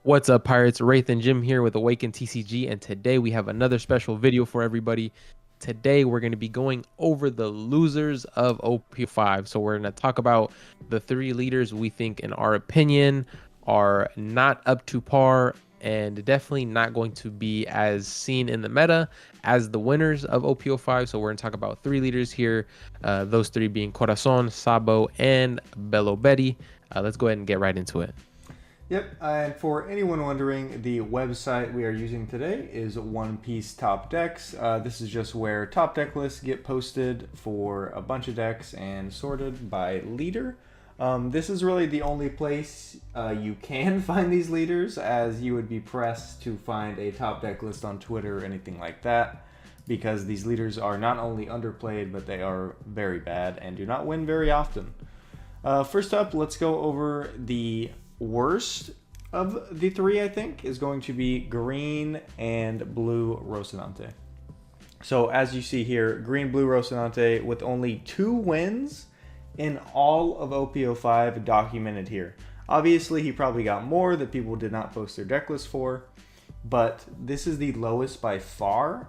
What's up, Pirates? Wraith and Jim here with AwakenedTCG, and today we have another special video for everybody. Today we're going to be going over the losers of OP05. So we're going to talk about the three leaders we think, in our opinion, are not up to par and definitely not going to be as seen in the meta as the winners of OP05. So we're going to talk about three leaders here, those three being Corazon, Sabo, and Belo Betty. Let's go ahead and get right into it. Yep, and for anyone wondering, the website we are using today is One Piece Top Decks. This is just where top deck lists get posted for a bunch of decks and sorted by leader. This is really the only place you can find these leaders, as you would be pressed to find a top deck list on Twitter or anything like that, because these leaders are not only underplayed, but they are very bad and do not win very often. First up, let's go over the worst of the three. I think is going to be green and blue Rosinante. So as you see here, green blue Rosinante with only 2 wins in all of OP05 documented here. Obviously he probably got more that people did not post their deck list for, but this is the lowest by far.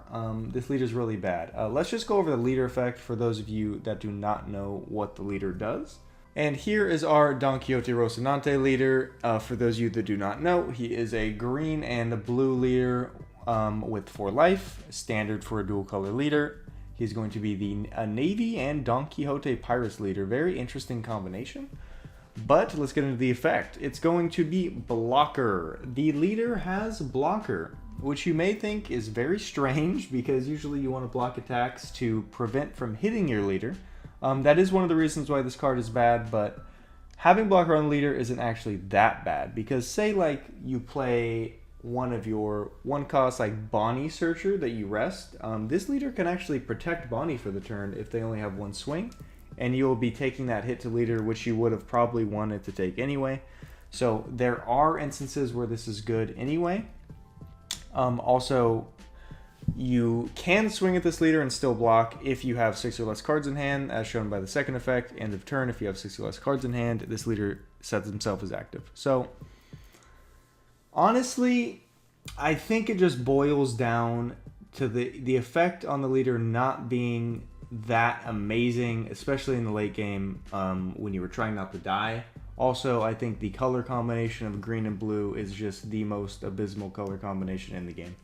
This leader is really bad. Let's just go over the leader effect for those of you that do not know what the leader does. And here is our Don Quixote Rocinante leader. For those of you that do not know, he is a green and blue leader with 4 life, standard for a dual color leader. He's going to be a Navy and Don Quixote Pirates leader. Very interesting combination. But let's get into the effect. It's going to be blocker. The leader has blocker, which you may think is very strange because usually you want to block attacks to prevent from hitting your leader. That is one of the reasons why this card is bad, but having blocker on the leader isn't actually that bad, because say like you play one of your 1-cost like Bonnie Searcher that you rest, this leader can actually protect Bonnie for the turn if they only have 1 swing, and you will be taking that hit to leader, which you would have probably wanted to take anyway. So there are instances where this is good anyway. Also, you can swing at this leader and still block if you have 6 or less cards in hand, as shown by the second effect. End of turn, if you have 6 or less cards in hand, this leader sets himself as active. So, honestly, I think it just boils down to the effect on the leader not being that amazing, especially in the late game when you were trying not to die. Also, I think the color combination of green and blue is just the most abysmal color combination in the game.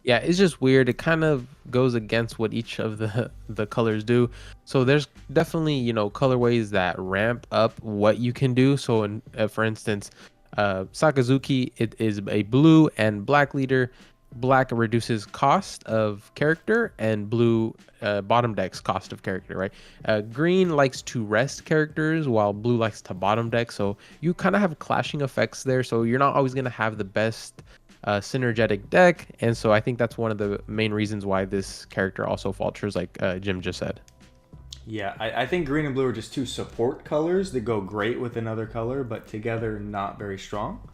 Yeah, it's just weird. It kind of goes against what each of the colors do. So there's definitely, colorways that ramp up what you can do. So for instance, Sakazuki, it is a blue and black leader. Black reduces cost of character, and blue bottom decks cost of character, right? Green likes to rest characters while blue likes to bottom deck. So you kind of have clashing effects there. So you're not always going to have the best synergetic deck, and so I think that's one of the main reasons why this character also falters, like Jim just said. Yeah, I think green and blue are just 2 support colors that go great with another color, but together not very strong.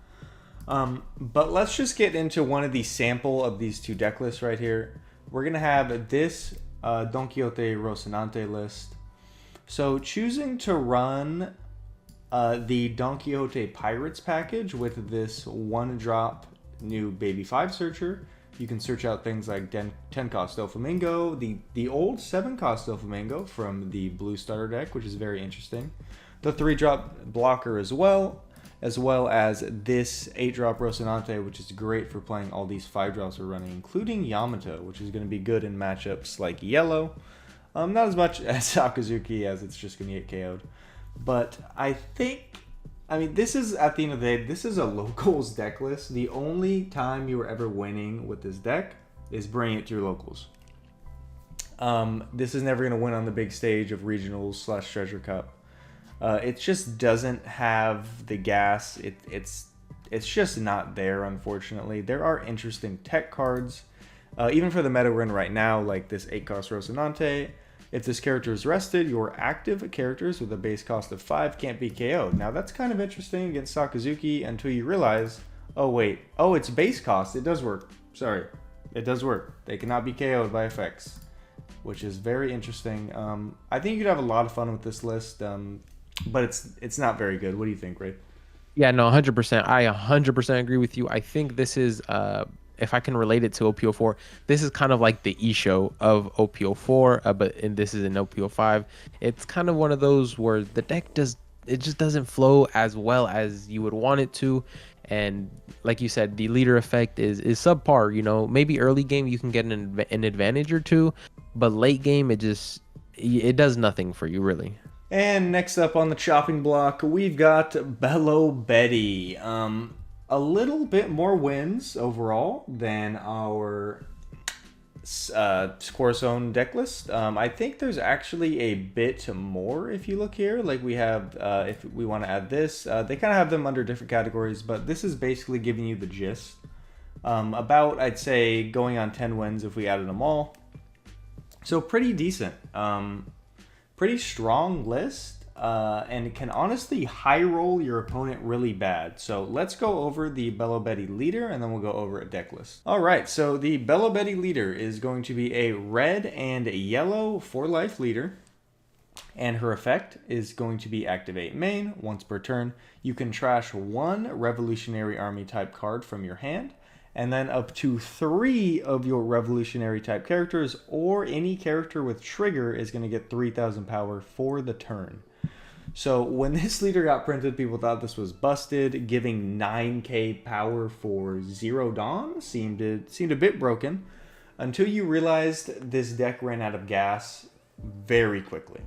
But let's just get into one of the sample of these 2 deck lists right here. We're gonna have this Don Quixote Rocinante list. So choosing to run the Don Quixote Pirates package with this 1-drop new Baby 5 searcher, you can search out things like 10-cost Doflamingo, the old 7-cost Doflamingo from the blue starter deck, which is very interesting. The 3-drop blocker as well as this 8-drop Rocinante, which is great for playing all these 5-drops we're running, including Yamato, which is going to be good in matchups like yellow. Not as much as Sakazuki, as it's just going to get KO'd. But this is, at the end of the day, this is a locals deck list. The only time you are ever winning with this deck is bringing it to your locals. This is never going to win on the big stage of regionals / Treasure Cup. It just doesn't have the gas. It's just not there, unfortunately. There are interesting tech cards, even for the meta we're in right now, like this 8-cost Rocinante. If this character is rested, your active characters with a base cost of 5 can't be KO'd. Now that's kind of interesting against Sakazuki until you realize, it's base cost. It does work. Sorry, it does work. They cannot be KO'd by effects, which is very interesting. I think you could have a lot of fun with this list, but it's not very good. What do you think, Ray? Yeah, no, 100%. I 100% agree with you. I think this is, if I can relate it to OP04, this is kind of like the e-show of OP04, but and this is in OP05. It's kind of one of those where the deck does, it just doesn't flow as well as you would want it to. And like you said, the leader effect is subpar. You know, maybe early game you can get an advantage or two, but late game it does nothing for you really. And next up on the chopping block, we've got Belo Betty. A little bit more wins overall than our Score Zone deck list. I think there's actually a bit more if you look here. Like we have, if we want to add this, they kind of have them under different categories, but this is basically giving you the gist. About, I'd say, going on 10 wins if we added them all. So pretty decent. Pretty strong list, and can honestly high roll your opponent really bad. So let's go over the Belo Betty leader, and then we'll go over a deck list. All right, so the Belo Betty leader is going to be a red and a yellow 4-life leader, and her effect is going to be activate main once per turn. You can trash one Revolutionary Army type card from your hand, and then up to 3 of your revolutionary type characters or any character with trigger is going to get 3,000 power for the turn. So when this leader got printed, people thought this was busted. Giving 9k power for 0 Dawn seemed a bit broken, until you realized this deck ran out of gas very quickly.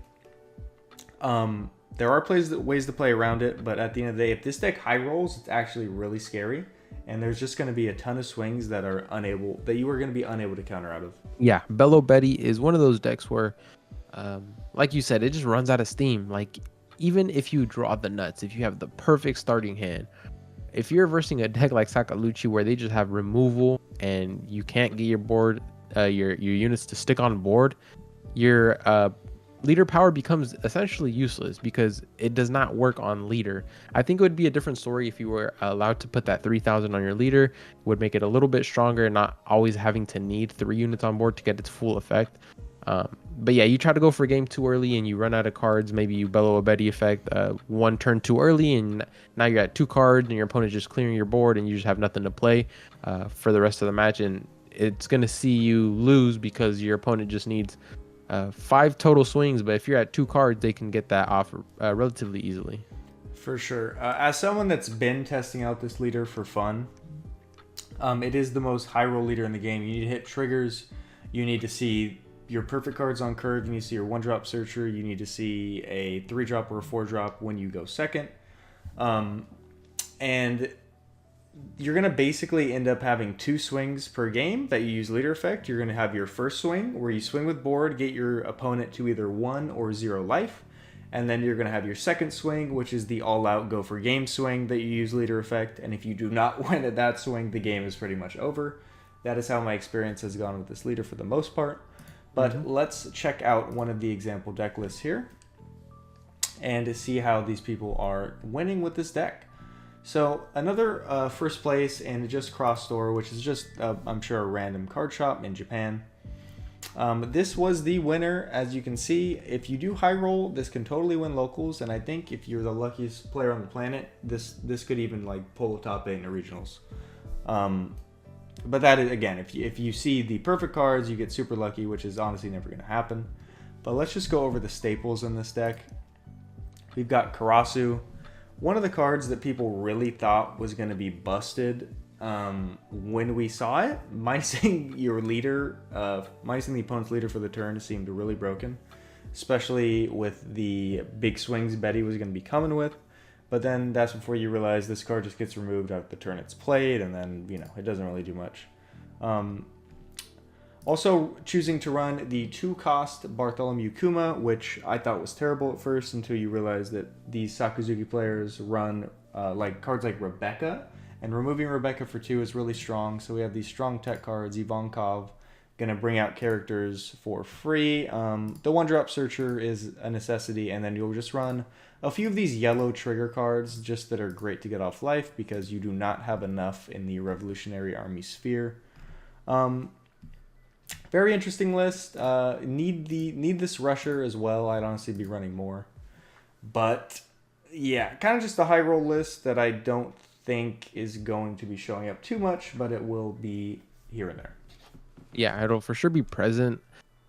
There are ways to play around it, but at the end of the day, if this deck high rolls, it's actually really scary. And there's just going to be a ton of swings that you are going to be unable to counter out of. Yeah, Belo Betty is one of those decks where, like you said, it just runs out of steam. Like, even if you draw the nuts, if you have the perfect starting hand, if you're versing a deck like Sakaluchi where they just have removal and you can't get your board, your units to stick on board, your leader power becomes essentially useless because it does not work on leader. I think it would be a different story if you were allowed to put that 3,000 on your leader. It would make it a little bit stronger, not always having to need 3 units on board to get its full effect. But yeah, you try to go for game too early and you run out of cards. Maybe you Belo Betty effect one turn too early, and now you're at 2 cards and your opponent's just clearing your board and you just have nothing to play for the rest of the match. And it's going to see you lose because your opponent just needs 5 total swings, but if you're at 2 cards, they can get that off relatively easily. For sure. As someone that's been testing out this leader for fun, it is the most high roll leader in the game. You need to hit triggers. You need to see your perfect cards on curve. You need to see your 1-drop searcher. You need to see a 3-drop or a 4-drop when you go second. And you're going to basically end up having 2 swings per game that you use leader effect. You're going to have your first swing where you swing with board, get your opponent to either 1 or 0 life. And then you're going to have your second swing, which is the all-out go for game swing that you use leader effect. And if you do not win at that swing, the game is pretty much over. That is how my experience has gone with this leader for the most part. But let's check out one of the example deck lists here and see how these people are winning with this deck. So another first place, and it just cross store, which is just, I'm sure, a random card shop in Japan. This was the winner, as you can see. If you do high roll, this can totally win locals, and I think if you're the luckiest player on the planet, this could even like pull a top 8 in the regionals. But that is, again, if you see the perfect cards, you get super lucky, which is honestly never going to happen. But let's just go over the staples in this deck. We've got Karasu. One of the cards that people really thought was going to be busted when we saw it, minusing your leader, minusing the opponent's leader for the turn seemed really broken, especially with the big swings Betty was going to be coming with. But then that's before you realize this card just gets removed out the turn it's played, and then, you know, it doesn't really do much. Also choosing to run the 2-cost Bartholomew Kuma, which I thought was terrible at first until you realize that these Sakazuki players run like cards like Rebecca, and removing Rebecca for 2 is really strong. So we have these strong tech cards. Ivankov going to bring out characters for free. The 1-drop searcher is a necessity, and then you'll just run a few of these yellow trigger cards just that are great to get off life because you do not have enough in the Revolutionary Army sphere. Very interesting list. Need this rusher as well. I'd honestly be running more. But Yeah, kind of just a high roll list that I don't think is going to be showing up too much, but it will be here and there. Yeah, it'll for sure be present.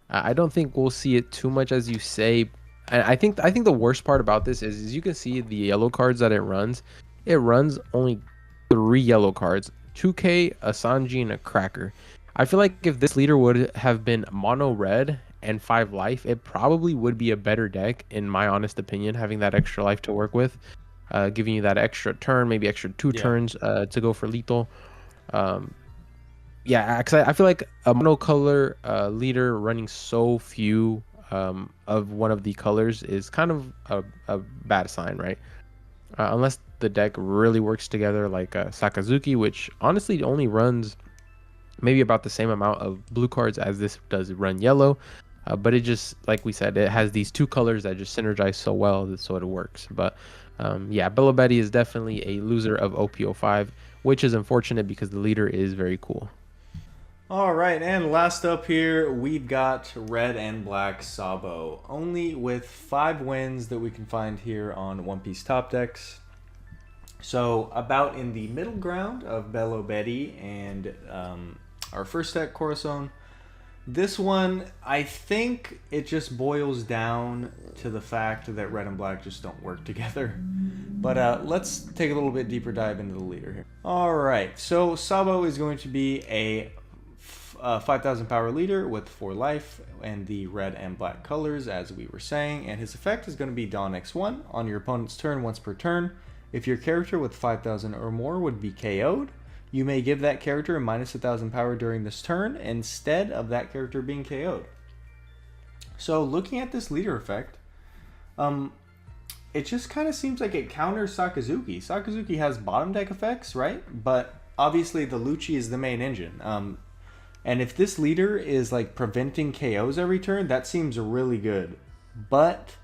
I don't think we'll see it too much as you say. I think the worst part about this is you can see the yellow cards that it runs. It runs only 3 yellow cards, 2K, a Sanji, and a Cracker. I feel like if this leader would have been mono red and 5 life, it probably would be a better deck, in my honest opinion, having that extra life to work with, giving you that extra turn, maybe extra two Yeah. turns to go for lethal. Um, yeah, because I feel like a monocolor leader running so few of one of the colors is kind of a bad sign, right? Unless the deck really works together like Sakazuki, which honestly only runs maybe about the same amount of blue cards as this does run yellow. But it just, like we said, it has these 2 colors that just synergize so well that so it works. But yeah, Belo Betty is definitely a loser of OP05, which is unfortunate because the leader is very cool. All right, and last up here, we've got red and black Sabo, only with 5 wins that we can find here on One Piece Top Decks. So, about in the middle ground of Belo Betty and our first deck, Corazon. This one, I think it just boils down to the fact that red and black just don't work together. But let's take a little bit deeper dive into the leader here. All right, so Sabo is going to be a 5,000 power leader with 4 life and the red and black colors, as we were saying. And his effect is going to be Dawn X1 on your opponent's turn once per turn. If your character with 5,000 or more would be KO'd, you may give that character a minus 1,000 power during this turn instead of that character being KO'd. So looking at this leader effect, it just kind of seems like it counters Sakazuki. Sakazuki has bottom deck effects, right? But obviously the Lucci is the main engine. And if this leader is like preventing KOs every turn, that seems really good. But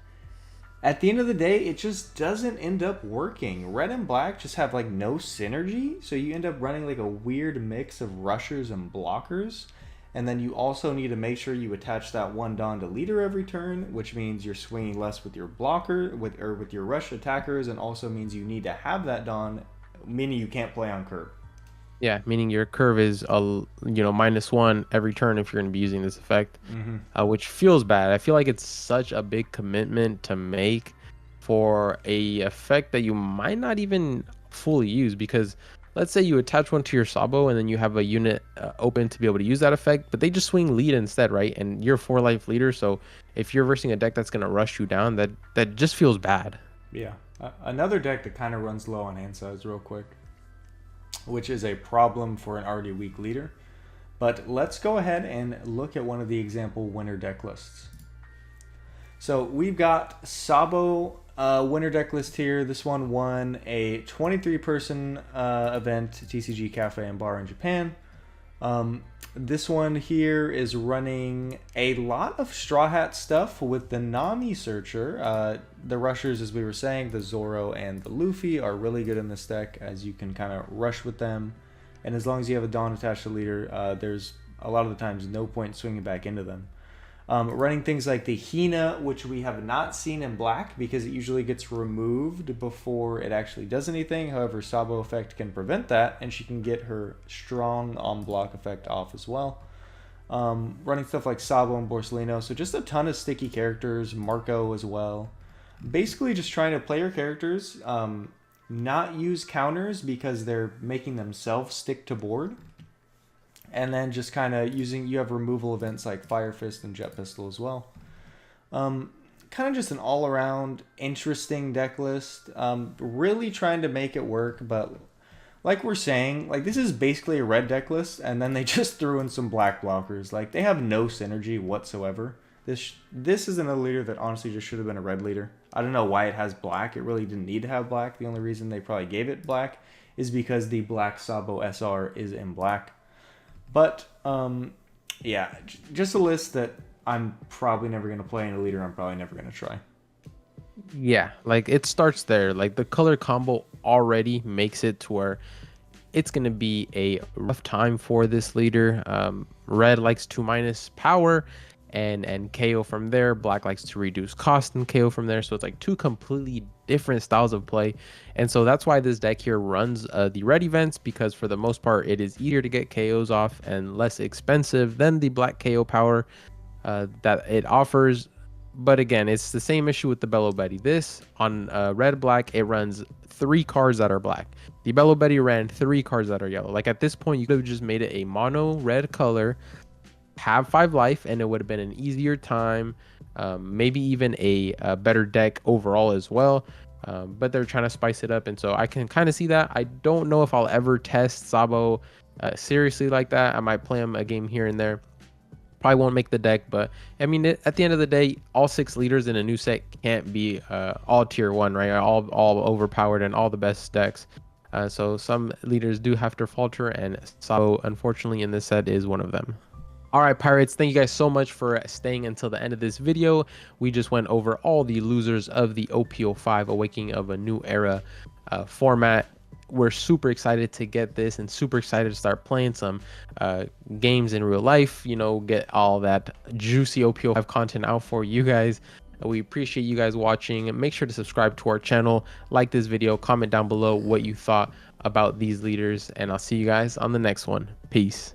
at the end of the day, it just doesn't end up working. Red and black just have like no synergy, so you end up running like a weird mix of rushers and blockers. And then you also need to make sure you attach that one Dawn to leader every turn, which means you're swinging less with your blocker with your rush attackers, and also means you need to have that Dawn, meaning you can't play on curve. Yeah, meaning your curve is -1 every turn if you're going to be using this effect, which feels bad. I feel like it's such a big commitment to make for a effect that you might not even fully use, because let's say you attach one to your Sabo and then you have a unit open to be able to use that effect, but they just swing lead instead, right? And you're 4 life leader, so if you're versing a deck that's going to rush you down, that just feels bad. Yeah. Another deck that kind of runs low on hand size, real quick, which is a problem for an already weak leader. But let's go ahead and look at one of the example winner deck lists. So we've got Sabo winner deck list here. This one won a 23-person event, TCG Cafe and Bar in Japan. This one here is running a lot of Straw Hat stuff with the Nami Searcher. The rushers, as we were saying, the Zoro and the Luffy are really good in this deck, as you can kind of rush with them. And as long as you have a Dawn attached to leader, there's a lot of the times no point swinging back into them. Running things like the Hina, which we have not seen in black because it usually gets removed before it actually does anything. However, Sabo effect can prevent that, and she can get her strong on-block effect off as well. Running stuff like Sabo and Borsellino, so just a ton of sticky characters, Marco as well. Basically just trying to play your characters, not use counters because they're making themselves stick to board. And then just kind of you have removal events like Fire Fist and Jet Pistol as well. Kind of just an all-around interesting deck list. Really trying to make it work, but like we're saying, like this is basically a red deck list, and then they just threw in some black blockers. Like they have no synergy whatsoever. This is another leader that honestly just should have been a red leader. I don't know why it has black. It really didn't need to have black. The only reason they probably gave it black is because the black Sabo SR is in black. But, yeah, just a list that I'm probably never going to play, and a leader I'm probably never going to try. Yeah, like it starts there. Like the color combo already makes it to where it's going to be a rough time for this leader. Red likes 2- power, and KO from there. Black likes to reduce cost and KO from there. So it's like two completely different styles of play. And so that's why this deck here runs the red events, because for the most part it is easier to get KOs off and less expensive than the black KO power that it offers. But again, it's the same issue with the Belo Betty. This on red black, it runs 3 cards that are black. The Belo Betty ran 3 cards that are yellow. Like at this point, you could have just made it a mono red color, have 5 life, and it would have been an easier time. Maybe even a better deck overall as well. But they're trying to spice it up, and so I can kind of see that. I don't know if I'll ever test Sabo seriously like that. I might play him a game here and there. Probably won't make the deck, but I mean, at the end of the day, all 6 leaders in a new set can't be all tier 1, right? All overpowered and all the best decks. So some leaders do have to falter, and Sabo, unfortunately, in this set is one of them. All right, Pirates, thank you guys so much for staying until the end of this video. We just went over all the losers of the OP05 Awakening of a New Era format. We're super excited to get this and super excited to start playing some games in real life, you know, get all that juicy OP05 content out for you guys. We appreciate you guys watching. Make sure to subscribe to our channel, like this video, comment down below what you thought about these leaders, and I'll see you guys on the next one. Peace.